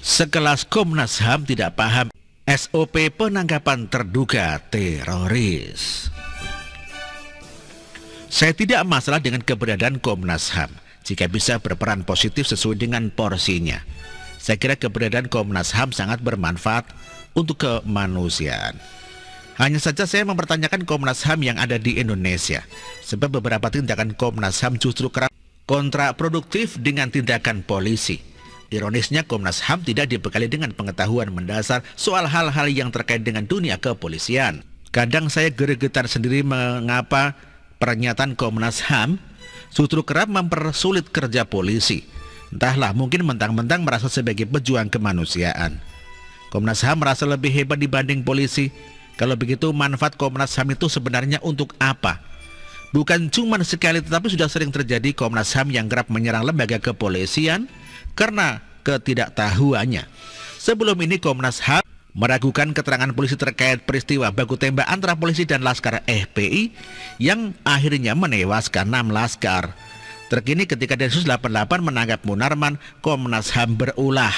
Sekelas Komnas HAM tidak paham SOP penangkapan terduga teroris. Saya tidak masalah dengan keberadaan Komnas HAM jika bisa berperan positif sesuai dengan porsinya. Saya kira keberadaan Komnas HAM sangat bermanfaat untuk kemanusiaan. Hanya saja saya mempertanyakan Komnas HAM yang ada di Indonesia, sebab beberapa tindakan Komnas HAM justru kerap kontraproduktif dengan tindakan polisi. Ironisnya Komnas HAM tidak dibekali dengan pengetahuan mendasar soal hal-hal yang terkait dengan dunia kepolisian. Kadang saya gregetan sendiri mengapa pernyataan Komnas HAM justru kerap mempersulit kerja polisi. Entahlah, mungkin mentang-mentang merasa sebagai pejuang kemanusiaan. Komnas HAM merasa lebih hebat dibanding polisi. Kalau begitu, manfaat Komnas HAM itu sebenarnya untuk apa? Bukan cuma sekali, tetapi sudah sering terjadi Komnas HAM yang kerap menyerang lembaga kepolisian karena ketidaktahuannya. Sebelum ini Komnas HAM meragukan keterangan polisi terkait peristiwa baku tembak antara polisi dan laskar FPI yang akhirnya menewaskan 6 laskar. Terkini ketika Densus 88 menangkap Munarman, Komnas HAM berulah.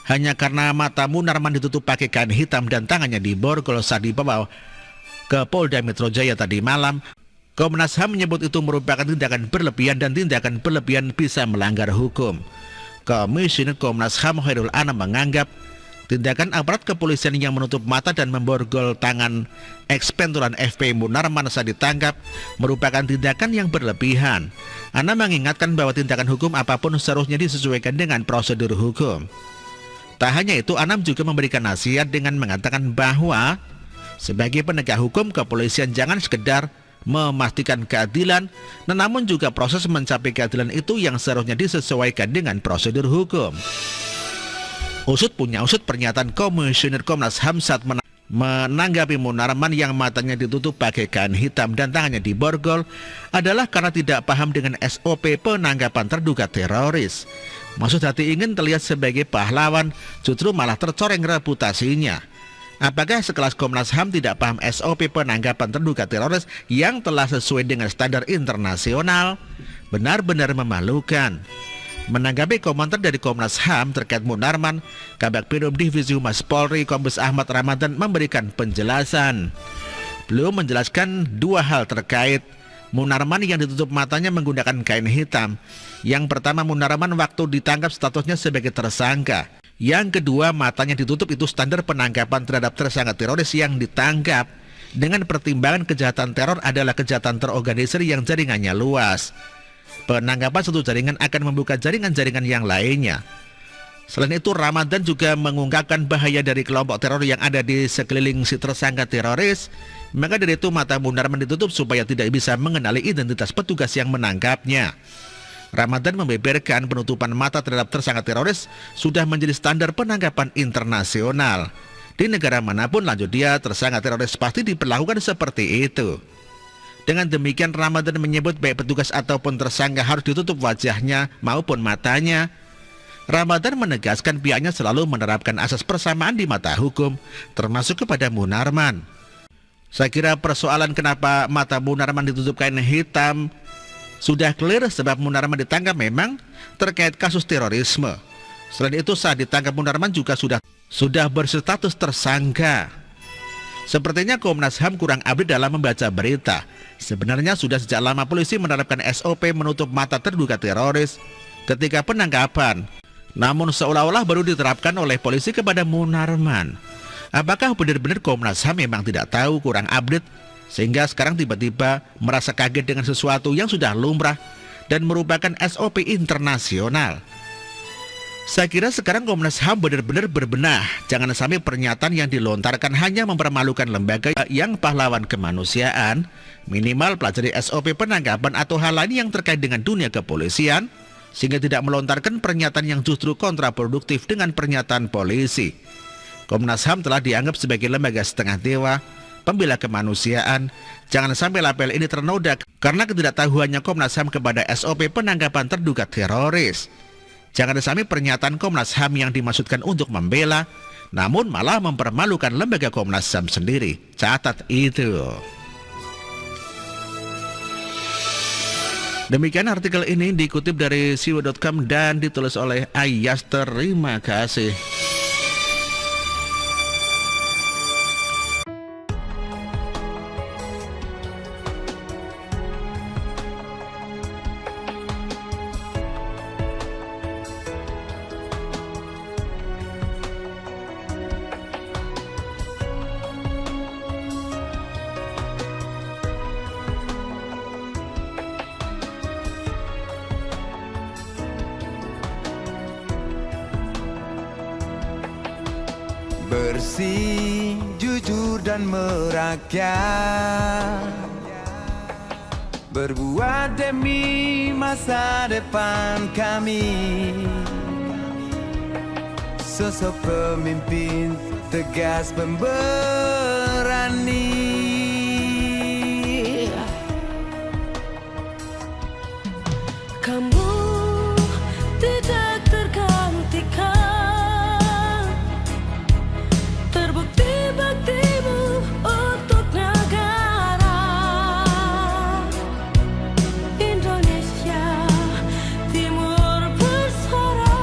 Hanya karena mata Munarman ditutup pakai kain hitam dan tangannya diborgol saat dibawa ke Polda Metro Jaya tadi malam, Komnas HAM menyebut itu merupakan tindakan berlebihan dan tindakan berlebihan bisa melanggar hukum. Komisioner Komnas HAM Khairul Anam menganggap tindakan aparat kepolisian yang menutup mata dan memborgol tangan ekspentoran FPI Munarman saat ditangkap merupakan tindakan yang berlebihan. Anam mengingatkan bahwa tindakan hukum apapun seharusnya disesuaikan dengan prosedur hukum. Tak hanya itu, Anam juga memberikan nasihat dengan mengatakan bahwa sebagai penegak hukum, kepolisian jangan sekedar memastikan keadilan, namun juga proses mencapai keadilan itu yang seharusnya disesuaikan dengan prosedur hukum. Usut punya usut pernyataan Komisioner Komnas HAM saat menanggapi Munarman yang matanya ditutup pakai kain hitam dan tangannya diborgol adalah karena tidak paham dengan SOP penangkapan terduga teroris. Maksud hati ingin terlihat sebagai pahlawan, justru malah tercoreng reputasinya. Apakah sekelas Komnas HAM tidak paham SOP penangkapan terduga teroris yang telah sesuai dengan standar internasional? Benar-benar memalukan. Menanggapi komentar dari Komnas HAM terkait Munarman, Kabag Penum Divisi Humas Polri Kombes Ahmad Ramadan memberikan penjelasan. Beliau menjelaskan dua hal terkait Munarman yang ditutup matanya menggunakan kain hitam. Yang pertama, Munarman waktu ditangkap statusnya sebagai tersangka. Yang kedua, matanya ditutup itu standar penangkapan terhadap tersangka teroris yang ditangkap dengan pertimbangan kejahatan teror adalah kejahatan terorganisir yang jaringannya luas. Penangkapan satu jaringan akan membuka jaringan-jaringan yang lainnya. Selain itu, Ramadan juga mengungkapkan bahaya dari kelompok teror yang ada di sekeliling si tersangka teroris. Maka dari itu mata Munarman ditutup supaya tidak bisa mengenali identitas petugas yang menangkapnya. Ramadan membeberkan penutupan mata terhadap tersangka teroris sudah menjadi standar penangkapan internasional. Di negara manapun lanjut dia, tersangka teroris pasti diperlakukan seperti itu. Dengan demikian, Ramadan menyebut baik petugas ataupun tersangka harus ditutup wajahnya maupun matanya. Ramadan menegaskan pihaknya selalu menerapkan asas persamaan di mata hukum, termasuk kepada Munarman. Saya kira persoalan kenapa mata Munarman ditutup kain hitam sudah clear, sebab Munarman ditangkap memang terkait kasus terorisme. Selain itu, saat ditangkap Munarman juga sudah berstatus tersangka. Sepertinya Komnas HAM kurang update dalam membaca berita. Sebenarnya sudah sejak lama polisi menerapkan SOP menutup mata terduga teroris ketika penangkapan. Namun seolah-olah baru diterapkan oleh polisi kepada Munarman. Apakah benar-benar Komnas HAM memang tidak tahu, kurang update, sehingga sekarang tiba-tiba merasa kaget dengan sesuatu yang sudah lumrah dan merupakan SOP internasional? Saya kira sekarang Komnas HAM benar-benar berbenah. Jangan sampai pernyataan yang dilontarkan hanya mempermalukan lembaga yang pahlawan kemanusiaan. Minimal pelajari SOP penangkapan atau hal lain yang terkait dengan dunia kepolisian, sehingga tidak melontarkan pernyataan yang justru kontraproduktif dengan pernyataan polisi. Komnas HAM telah dianggap sebagai lembaga setengah dewa, pembela kemanusiaan. Jangan sampai label ini ternoda karena ketidaktahuannya Komnas HAM kepada SOP penangkapan terduga teroris. Jangan sampai pernyataan Komnas HAM yang dimaksudkan untuk membela, namun malah mempermalukan lembaga Komnas HAM sendiri. Catat itu. Demikian artikel ini dikutip dari siwo.com dan ditulis oleh Ayas. Terima kasih. bersih, jujur dan merakyat, berbuat demi masa depan kami. Sosok pemimpin tegas pemberani. Kamu tidak tergantikan, terbukti baktimu untuk negara Indonesia Timur bersuara.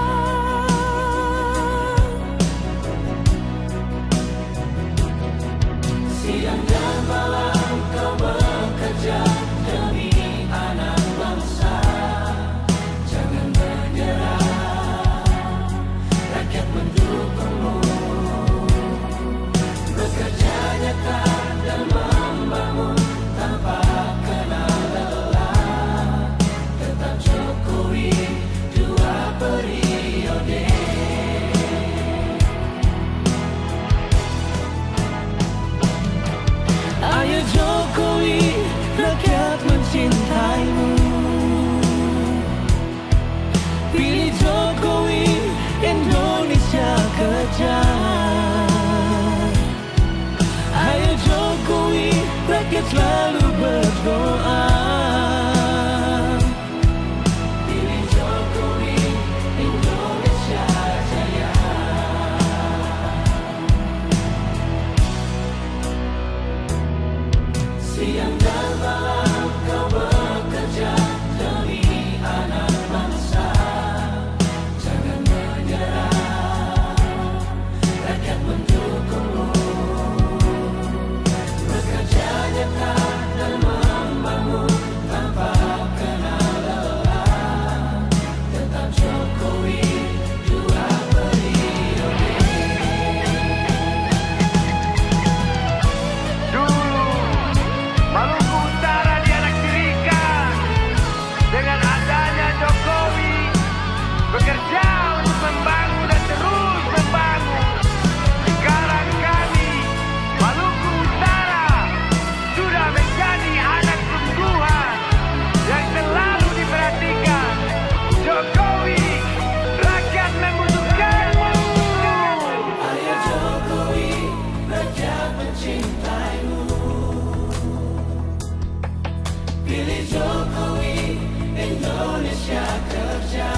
Siang dan malam kau bekerja demi anak bangsa. Jangan menyerah, rakyat mendukungmu. Bekerja nyata dan membangun tanpa kenal lelah. Tetap Jokowi 2 periode. Ayo Jokowi, rakyat mencintaimu. Pilih Jokowi, Indonesia kerja. Ayo Jokowi, rakyat selalu berdoa. Pilih Jokowi, Indonesia jaya. Siang dan malam kau bekerja demi anak bangsa. Jangan menyerah, rakyat mendukungmu. Bekerja nyata dan membangun tanpa kenal lelah. Tetap Jokowi 2 periode. Dulu Maluku Utara dianaktirikan. Dengan adanya Jokowi bekerja untuk membangun dan terus membangun. Sekarang kami Maluku Utara sudah menjadi anak sungguhan yang selalu diperhatikan. Jokowi, rakyat membutuhkanmu. Ayo Jokowi, rakyat mencintaimu. Pilih Jokowi, Indonesia kerja.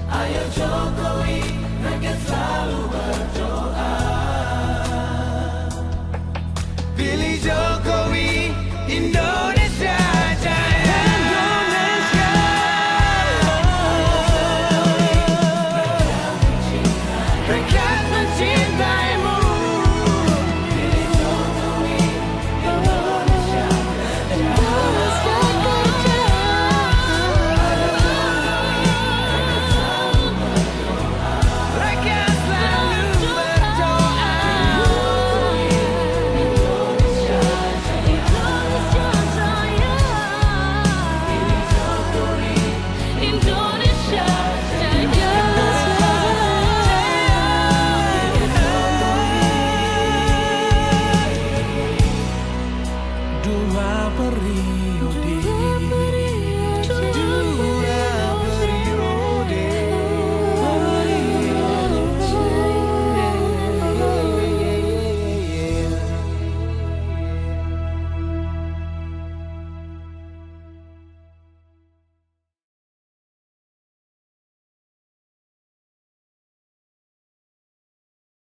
Ayo Jokowi, rakyat selalu berdoa. Pilih Jokowi, Indonesia jaya. Indonesia. Rakyat mencintaimu. Pilih Jokowi, Indonesia kerja. Rakyat selalu berdoa. Indonesia jaya. Pilih Jokowi, Indonesia jaya. 2 periode.